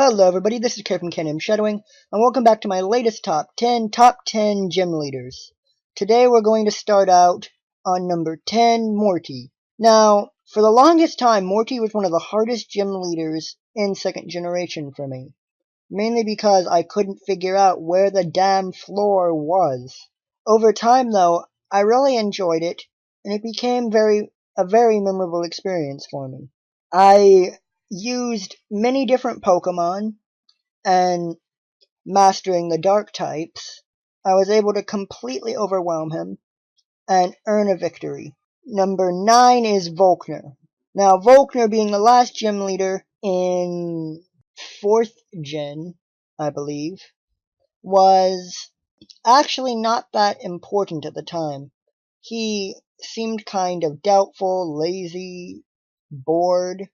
Hello everybody, this is Care from Ken Shadowing, and welcome back to my latest top 10 gym leaders. Today we're going to start out on number 10, Morty. Now, for the longest time, Morty was one of the hardest gym leaders in 2nd generation for me. Mainly because I couldn't figure out where the damn floor was. Over time though, I really enjoyed it, and it became a very memorable experience for me. I used many different Pokemon, and mastering the dark types, I was able to completely overwhelm him and earn a victory. Number 9 is Volkner. Now, Volkner, being the last gym leader in 4th gen, I believe, was actually not that important at the time. He seemed kind of doubtful, lazy, bored,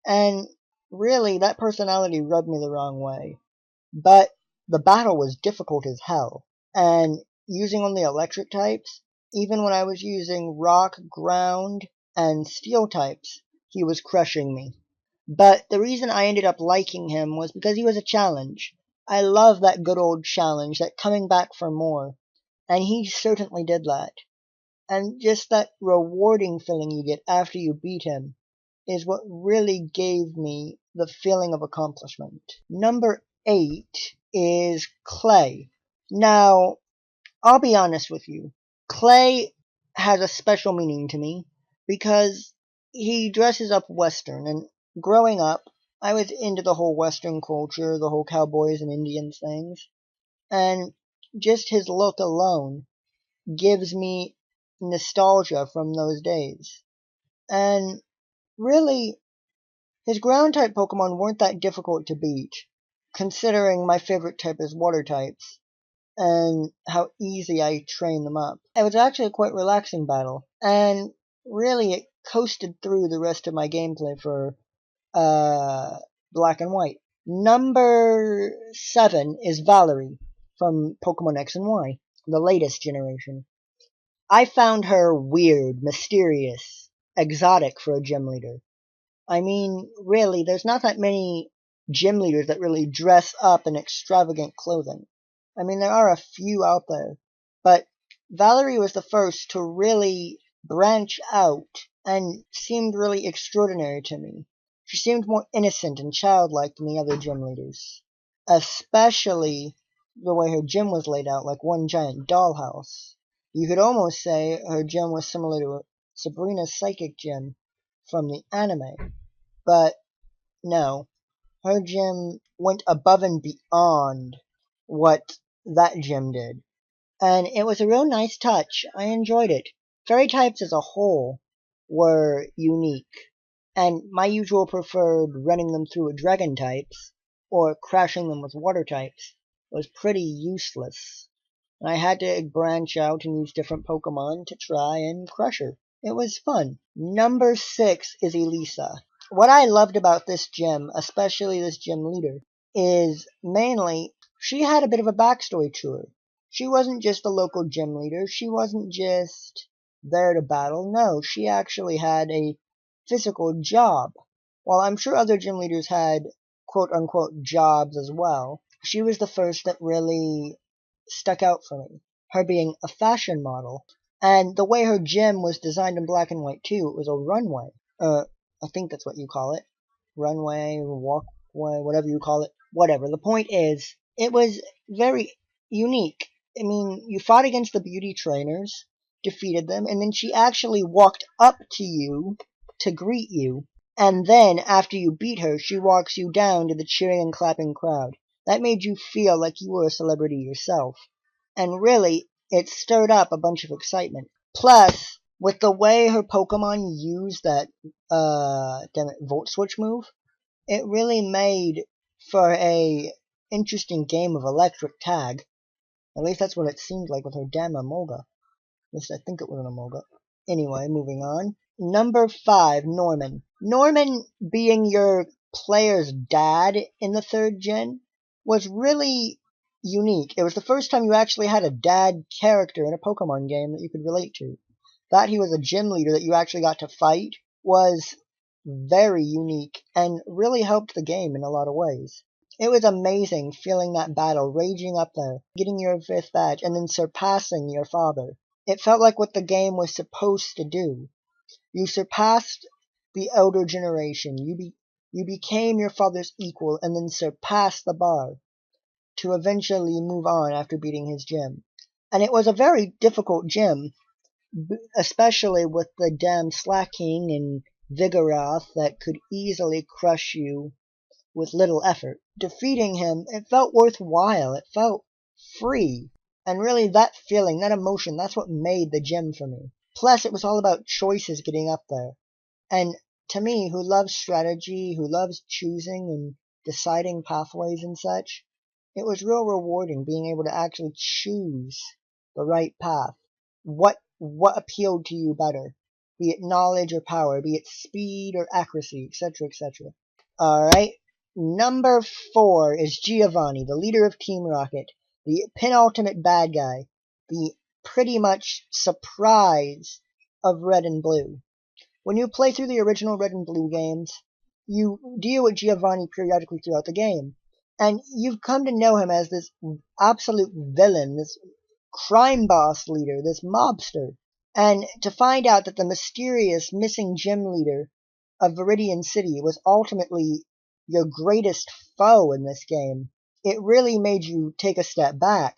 and really, that personality rubbed me the wrong way. But the battle was difficult as hell, and using only electric types, even when I was using rock, ground, and steel types, he was crushing me. But the reason I ended up liking him was because he was a challenge. I love that good old challenge, that coming back for more, and he certainly did that. And just that rewarding feeling you get after you beat him is what really gave me the feeling of accomplishment. Number 8 is Clay. Now, I'll be honest with you. Clay has a special meaning to me because he dresses up Western, and growing up, I was into the whole Western culture, the whole cowboys and Indians things, and just his look alone gives me nostalgia from those days. And really, his ground type Pokemon weren't that difficult to beat, considering my favorite type is water types, and how easy I train them up. It was actually a quite relaxing battle, and really it coasted through the rest of my gameplay for Black and White. Number 7 is Valerie from Pokemon X and Y, the latest generation. I found her weird, mysterious, exotic for a gym leader. I mean, really, there's not that many gym leaders that really dress up in extravagant clothing. I mean, there are a few out there, but Valerie was the first to really branch out and seemed really extraordinary to me. She seemed more innocent and childlike than the other gym leaders, especially the way her gym was laid out, like one giant dollhouse. You could almost say her gym was similar to Sabrina's psychic gym from the anime. But no, her gym went above and beyond what that gym did. And it was a real nice touch. I enjoyed it. Fairy types as a whole were unique. And my usual preferred running them through with dragon types, or crashing them with water types, was pretty useless. And I had to branch out and use different Pokemon to try and crush her. It was fun. Number 6 is Elisa. What I loved about this gym, especially this gym leader, is mainly she had a bit of a backstory to her. She wasn't just a local gym leader. She wasn't just there to battle. No, she actually had a physical job. While I'm sure other gym leaders had quote-unquote jobs as well, she was the first that really stuck out for me. Her being a fashion model, and the way her gym was designed in Black and White too, it was a runway. I think that's what you call it. Runway, walkway, whatever you call it. Whatever. The point is, it was very unique. I mean, you fought against the beauty trainers, defeated them, and then she actually walked up to you to greet you. And then, after you beat her, she walks you down to the cheering and clapping crowd. That made you feel like you were a celebrity yourself. And really, it stirred up a bunch of excitement. Plus, with the way her Pokemon used that, Volt Switch move, it really made for a interesting game of electric tag. At least that's what it seemed like with her damn Emolga. At least I think it was an Emolga. Anyway, moving on. Number 5, Norman. Norman, being your player's dad in the 3rd gen, was really unique. It was the first time you actually had a dad character in a Pokemon game that you could relate to. That he was a gym leader that you actually got to fight was very unique and really helped the game in a lot of ways. It was amazing feeling that battle raging up there, getting your 5th badge, and then surpassing your father. It felt like what the game was supposed to do. You surpassed the elder generation. You became your father's equal and then surpassed the bar to eventually move on after beating his gym. And it was a very difficult gym, especially with the damn Slaking and Vigoroth that could easily crush you with little effort. Defeating him, it felt worthwhile. It felt free. And really, that feeling, that emotion, that's what made the gym for me. Plus, it was all about choices getting up there. And to me, who loves strategy, who loves choosing and deciding pathways and such, it was real rewarding being able to actually choose the right path. What appealed to you better? Be it knowledge or power, be it speed or accuracy, etc., etc. Alright, number 4 is Giovanni, the leader of Team Rocket, the penultimate bad guy, the pretty much surprise of Red and Blue. When you play through the original Red and Blue games, you deal with Giovanni periodically throughout the game, and you've come to know him as this absolute villain, this crime boss leader, this mobster. And to find out that the mysterious missing gym leader of Viridian City was ultimately your greatest foe in this game, it really made you take a step back.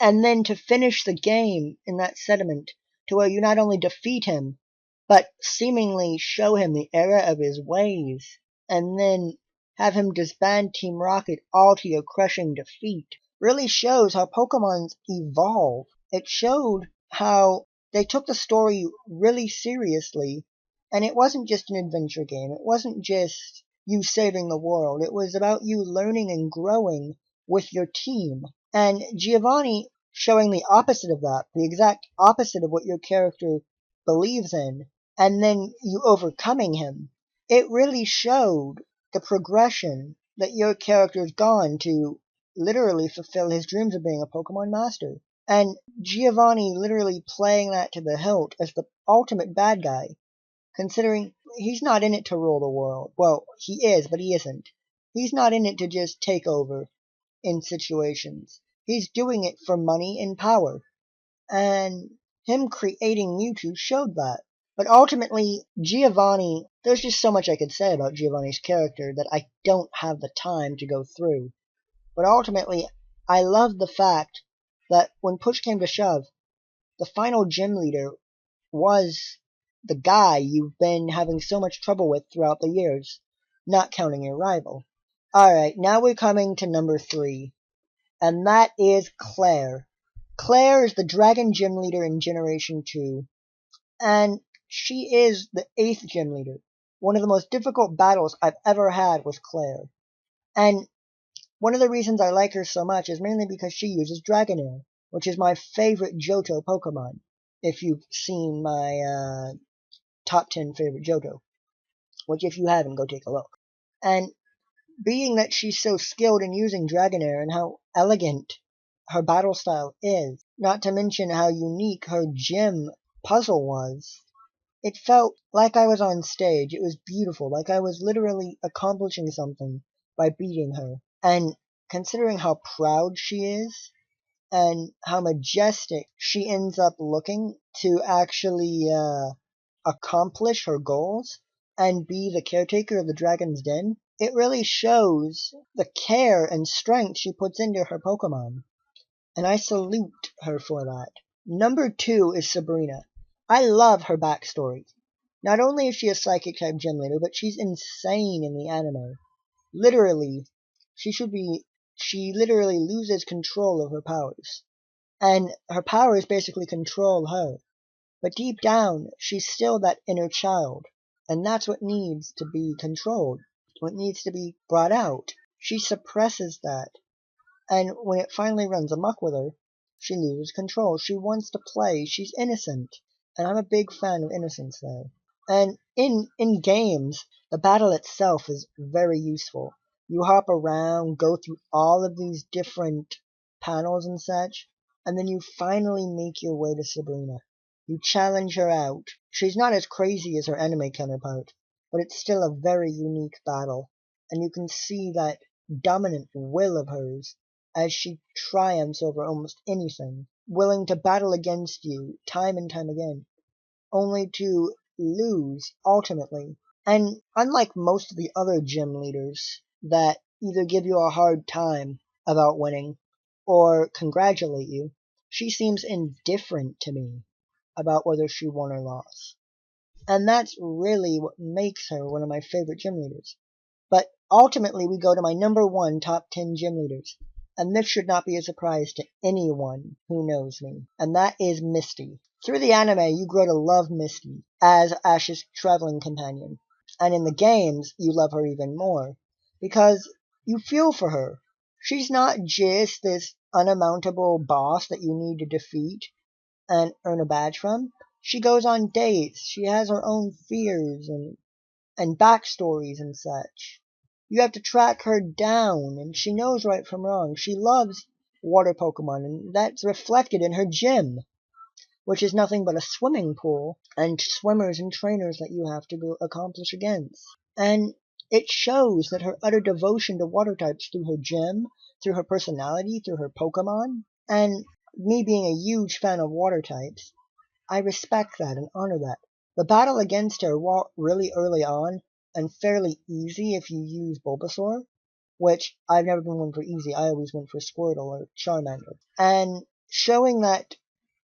And then to finish the game in that sediment, to where you not only defeat him, but seemingly show him the error of his ways, and then have him disband Team Rocket all to your crushing defeat, really shows how Pokemon's evolve. It showed how they took the story really seriously, and it wasn't just an adventure game. It wasn't just you saving the world. It was about you learning and growing with your team. And Giovanni showing the opposite of that, the exact opposite of what your character believes in, and then you overcoming him. It really showed the progression that your character's gone to literally fulfill his dreams of being a Pokemon master. And Giovanni literally playing that to the hilt as the ultimate bad guy, considering he's not in it to rule the world. Well, he is, but he isn't. He's not in it to just take over in situations. He's doing it for money and power. And him creating Mewtwo showed that. But ultimately, Giovanni, there's just so much I could say about Giovanni's character that I don't have the time to go through. But ultimately, I love the fact that when push came to shove, the final gym leader was the guy you've been having so much trouble with throughout the years, not counting your rival. Alright, now we're coming to number 3, and that is Claire. Claire is the Dragon Gym Leader in Generation 2, and she is the 8th Gym Leader. One of the most difficult battles I've ever had with Claire. And one of the reasons I like her so much is mainly because she uses Dragonair, which is my favorite Johto Pokemon, if you've seen my top 10 favorite Johto, which if you haven't, go take a look. And being that she's so skilled in using Dragonair and how elegant her battle style is, not to mention how unique her gym puzzle was, it felt like I was on stage. It was beautiful, like I was literally accomplishing something by beating her. And considering how proud she is, and how majestic she ends up looking to actually accomplish her goals and be the caretaker of the Dragon's Den, it really shows the care and strength she puts into her Pokemon. And I salute her for that. Number 2 is Sabrina. I love her backstory. Not only is she a psychic type gym leader, but she's insane in the anime. Literally, she literally loses control of her powers. And her powers basically control her. But deep down, she's still that inner child. And that's what needs to be controlled. What needs to be brought out. She suppresses that. And when it finally runs amok with her, she loses control. She wants to play. She's innocent. And I'm a big fan of innocence there. And in games, the battle itself is very useful. You hop around, go through all of these different panels and such, and then you finally make your way to Sabrina. You challenge her out. She's not as crazy as her anime counterpart, but it's still a very unique battle. And you can see that dominant will of hers as she triumphs over almost anything, willing to battle against you time and time again, only to lose ultimately. And unlike most of the other gym leaders that either give you a hard time about winning or congratulate you, she seems indifferent to me about whether she won or lost. And that's really what makes her one of my favorite gym leaders. But ultimately, we go to my number one top 10 gym leaders. And this should not be a surprise to anyone who knows me. And that is Misty. Through the anime, you grow to love Misty as Ash's traveling companion. And in the games, you love her even more. Because you feel for her. She's not just this unamountable boss that you need to defeat and earn a badge from. She goes on dates. She has her own fears and backstories and such. You have to track her down, and she knows right from wrong. She loves water Pokemon, and that's reflected in her gym, which is nothing but a swimming pool and swimmers and trainers that you have to go accomplish against. And it shows that her utter devotion to water types through her gym, through her personality, through her Pokemon, and me being a huge fan of water types, I respect that and honor that. The battle against her, while really early on and fairly easy if you use Bulbasaur, which I've never been one for easy, I always went for Squirtle or Charmander, and showing that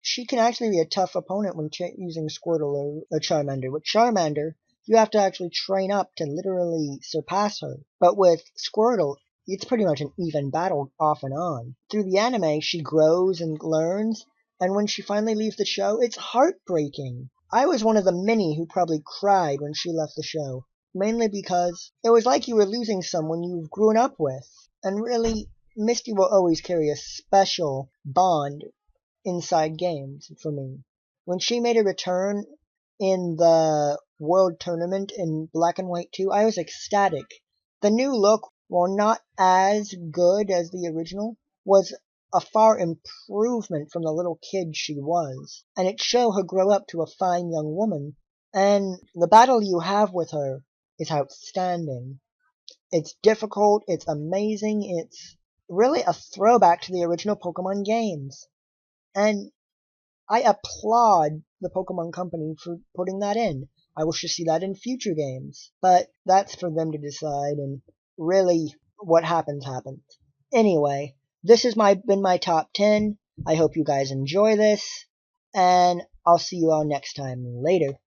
she can actually be a tough opponent when using Squirtle or Charmander. With Charmander, you have to actually train up to literally surpass her, but with Squirtle, it's pretty much an even battle off and on. Through the anime, she grows and learns, and when she finally leaves the show, it's heartbreaking. I was one of the many who probably cried when she left the show, mainly because it was like you were losing someone you've grown up with. And really, Misty will always carry a special bond inside games for me. When she made a return in the World Tournament in Black and White 2, I was ecstatic. The new look, while not as good as the original, was a far improvement from the little kid she was, and it showed her grow up to a fine young woman. And the battle you have with her is outstanding. It's difficult, it's amazing, it's really a throwback to the original Pokemon games. And I applaud the Pokemon Company for putting that in. I wish to see that in future games, but that's for them to decide, and really, what happens, happens. Anyway, this has been my top 10. I hope you guys enjoy this, and I'll see you all next time. Later.